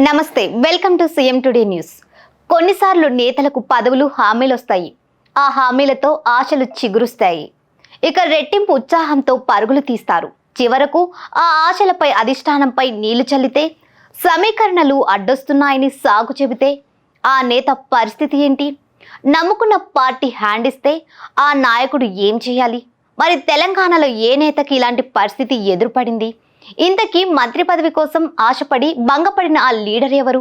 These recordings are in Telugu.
నమస్తే, welcome to CM today news. కొన్నిసార్లు నేతలకు పదవులు హామీలు వస్తాయి. ఆ హామీలతో ఆశలు చిగురుస్తాయి. ఇక రెట్టింపు ఉత్సాహంతో పరుగులు తీస్తారు. చివరకు ఆ ఆశలపై అధిష్టానంపై నీళ్లు చల్లితే, సమీకరణలు అడ్డొస్తున్నాయని సాగు చెబితే ఆ నేత పరిస్థితి ఏంటి? నమ్ముకున్న పార్టీ హ్యాండ్ ఇస్తే ఆ నాయకుడు ఏం చేయాలి? మరి తెలంగాణలో ఏ నేతకి ఇలాంటి పరిస్థితి ఎదురుపడింది? ఇంతకీ మంత్రి పదవి కోసం ఆశపడి భంగపడిన ఆ లీడర్ ఎవరు?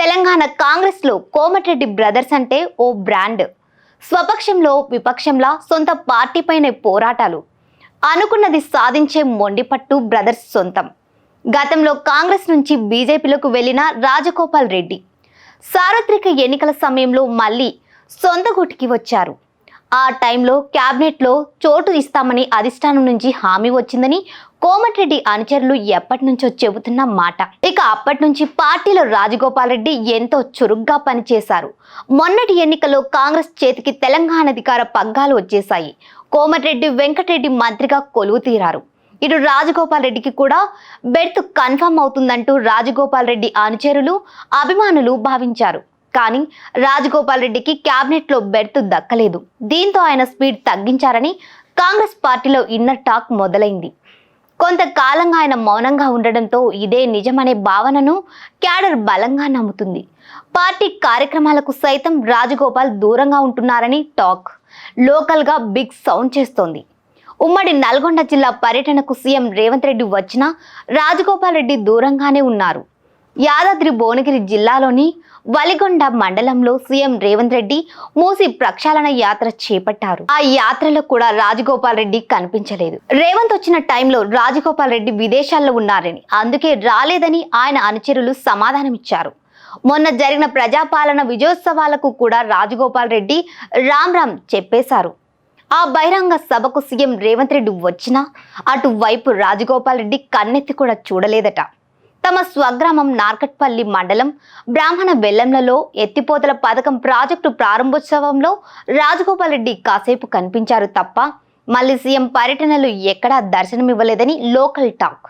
తెలంగాణ కాంగ్రెస్లో కోమటిరెడ్డి బ్రదర్స్ అంటే ఓ బ్రాండ్. స్వపక్షంలో విపక్షంలా సొంత పార్టీపైనే పోరాటాలు. అనుకున్నది సాధించే మొండిపట్టు బ్రదర్స్ సొంతం. గతంలో కాంగ్రెస్ నుంచి బీజేపీలోకి వెళ్లిన రాజగోపాల్ రెడ్డి సార్వత్రిక ఎన్నికల సమయంలో మళ్ళీ సొంత గూటికి వచ్చారు. ఆ టైంలో క్యాబినెట్లో చోటు ఇస్తామని అధిష్టానం నుంచి హామీ వచ్చిందని కోమటిరెడ్డి అనుచరులు ఎప్పటి నుంచో చెబుతున్న మాట. ఇక అప్పటి నుంచి పార్టీలో రాజగోపాల్ రెడ్డి ఎంతో చురుగ్గా పనిచేశారు. మొన్నటి ఎన్నికల్లో కాంగ్రెస్ చేతికి తెలంగాణ అధికార పగ్గాలు వచ్చేశాయి. కోమటిరెడ్డి వెంకటరెడ్డి మంత్రిగా కొలువు తీరారు. ఇటు రాజగోపాల్ రెడ్డికి కూడా బెర్త్ కన్ఫర్మ్ అవుతుందంటూ రాజగోపాల్ రెడ్డి అనుచరులు అభిమానులు భావించారు. కానీ రాజగోపాల్ రెడ్డికి క్యాబినెట్లో బెర్త్ దక్కలేదు. దీంతో ఆయన స్పీడ్ తగ్గించారని కాంగ్రెస్ పార్టీలో ఇన్నర్ టాక్ మొదలైంది. కొంతకాలంగా ఆయన మౌనంగా ఉండడంతో ఇదే నిజమనే భావనను క్యాడర్ బలంగా నమ్ముతుంది. పార్టీ కార్యక్రమాలకు సైతం రాజగోపాల్ దూరంగా ఉంటున్నారని టాక్ లోకల్గా బిగ్ సౌండ్ చేస్తోంది. ఉమ్మడి నల్గొండ జిల్లా పర్యటనకు సీఎం రేవంత్ రెడ్డి వచ్చినా రాజగోపాల్ రెడ్డి దూరంగానే ఉన్నారు. యాదాద్రి భువనగిరి జిల్లాలోని వలిగొండ మండలంలో సీఎం రేవంత్ రెడ్డి మూసి ప్రక్షాళన యాత్ర చేపట్టారు. ఆ యాత్రలో కూడా రాజగోపాల్ రెడ్డి కనిపించలేదు. రేవంత్ వచ్చిన టైంలో రాజగోపాల్ రెడ్డి విదేశాల్లో ఉన్నారని, అందుకే రాలేదని ఆయన అనుచరులు సమాధానమిచ్చారు. మొన్న జరిగిన ప్రజాపాలన విజయోత్సవాలకు కూడా రాజగోపాల్ రెడ్డి రామ్ చెప్పేశారు. ఆ బహిరంగ సభకు సీఎం రేవంత్ రెడ్డి వచ్చినా అటువైపు రాజగోపాల్ రెడ్డి కన్నెత్తి కూడా చూడలేదట. తమ స్వగ్రామం నార్కట్పల్లి మండలం బ్రాహ్మణ బెల్లంలలో ఎత్తిపోతల పథకం ప్రాజెక్టు ప్రారంభోత్సవంలో రాజగోపాల్ రెడ్డి కాసేపు కనిపించారు తప్ప మళ్ళీ సీఎం పర్యటనలు ఎక్కడా దర్శనమివ్వలేదని లోకల్ టాక్.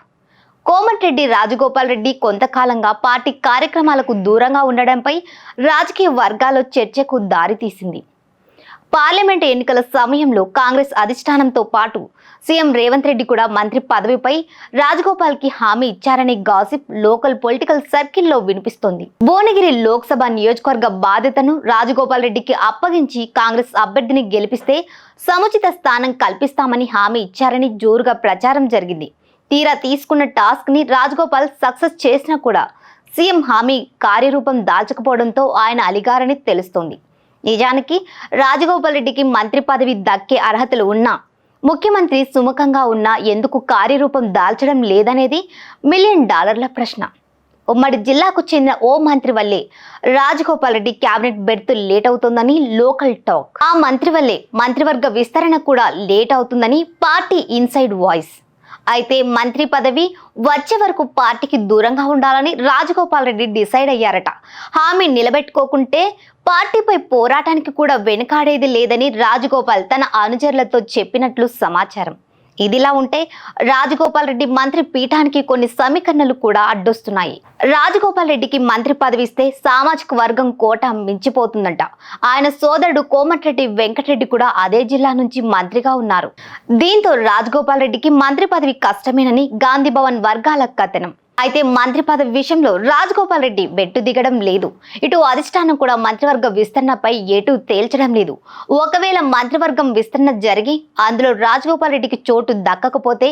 కోమటిరెడ్డి రాజగోపాల్ రెడ్డి కొంతకాలంగా పార్టీ కార్యక్రమాలకు దూరంగా ఉండడంపై రాజకీయ వర్గాల్లో చర్చకు దారితీసింది. పార్లమెంటు ఎన్నికల సమయంలో కాంగ్రెస్ అధిష్టానంతో పాటు సీఎం రేవంత్ రెడ్డి కూడా మంత్రి పదవిపై రాజగోపాల్ కి హామీ ఇచ్చారనే గాసిప్ లోకల్ పొలిటికల్ సర్కిల్లో వినిపిస్తోంది. భువనగిరి లోక్సభ నియోజకవర్గ బాధ్యతను రాజగోపాల్ రెడ్డికి అప్పగించి కాంగ్రెస్ అభ్యర్థిని గెలిపిస్తే సముచిత స్థానం కల్పిస్తామని హామీ ఇచ్చారని జోరుగా ప్రచారం జరిగింది. తీరా తీసుకున్న టాస్క్ ని రాజగోపాల్ సక్సెస్ చేసినా కూడా సీఎం హామీ కార్యరూపం దాల్చకపోవడంతో ఆయన అలిగారని తెలుస్తోంది. నిజానికి రాజగోపాల్ రెడ్డికి మంత్రి పదవి దక్కే అర్హతలు ఉన్నా, ముఖ్యమంత్రి సుముఖంగా ఉన్నా ఎందుకు కార్యరూపం దాల్చడం లేదనేది $1 మిలియన్ ప్రశ్న. ఉమ్మడి జిల్లాకు చెందిన ఓ మంత్రి వల్లే Rajagopal Reddy cabinet berth late అవుతుందని లోకల్ టాక్. ఆ మంత్రి వల్లే మంత్రివర్గ విస్తరణ కూడా లేట్ అవుతుందని పార్టీ ఇన్సైడ్ వాయిస్. అయితే మంత్రి పదవి వచ్చే వరకు పార్టీకి దూరంగా ఉండాలని రాజగోపాల్ రెడ్డి డిసైడ్ అయ్యారట. హామీ నిలబెట్టుకోకుంటే పార్టీపై పోరాటానికి కూడా వెనుకాడేది లేదని రాజగోపాల్ తన అనుచరులతో చెప్పినట్లు సమాచారం. ఇదిలా ఉంటే రాజగోపాల్ రెడ్డి మంత్రి పీఠానికి కొన్ని సమీకరణలు కూడా అడ్డొస్తున్నాయి. రాజగోపాల్ రెడ్డికి మంత్రి పదవి ఇస్తే సామాజిక వర్గం కోట మించిపోతుందంట. ఆయన సోదరుడు కోమటిరెడ్డి వెంకటరెడ్డి కూడా అదే జిల్లా నుంచి మంత్రిగా ఉన్నారు. దీంతో రాజగోపాల్ రెడ్డికి మంత్రి పదవి కష్టమేనని గాంధీ భవన్ వర్గాల కథనం. అయితే మంత్రి పదవి విషయంలో రాజగోపాల్ రెడ్డి బెట్టు దిగడం లేదు. ఇటు అధిష్టానం కూడా మంత్రివర్గ విస్తరణపై ఎటు తేల్చడం లేదు. ఒకవేళ మంత్రివర్గం విస్తరణ జరిగి అందులో రాజగోపాల్ రెడ్డికి చోటు దక్కకపోతే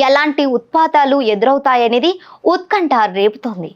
ఎలాంటి ఉత్పాతాలు ఎదురవుతాయనేది ఉత్కంఠ రేపుతోంది.